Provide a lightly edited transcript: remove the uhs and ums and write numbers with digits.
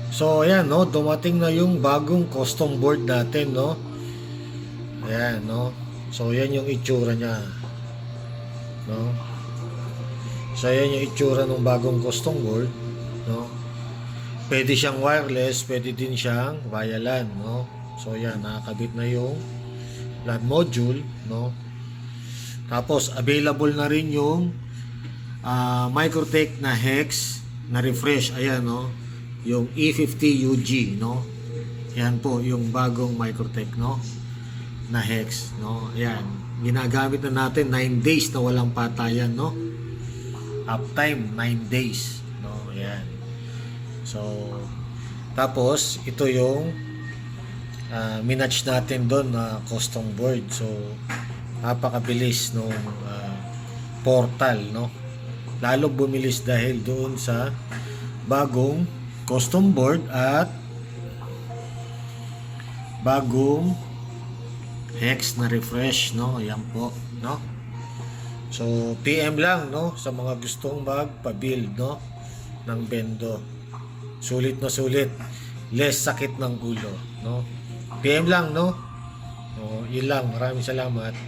So ayan, no, dumating na yung bagong custom board natin, no. Ayan, no. So ayan yung itsura niya, no. So ayan yung itsura ng bagong custom board, no. Pwede siyang wireless, pwede din siyang via LAN, no. So ayan, nakakabit na yung LAN module, no. Tapos available na rin yung Microtech na hex na refresh. Ayan, no, yung E50UG, no. Ayan po yung bagong Microtech, no, na hex, no. Ayan, ginagamit na natin 9 days na walang patayan, no. Uptime 9 days, no. Ayan. So tapos ito yung minatch natin doon na custom board. So napakabilis nung portal, no. Lalo bumilis dahil doon sa bagong custom board at bagong hex na refresh, no. Ayan po, no. So PM lang, no, sa mga gustong magpa-build, no, ng Bendo. Sulit na sulit, less sakit ng ulo, no. PM lang, no. Yun lang, maraming salamat.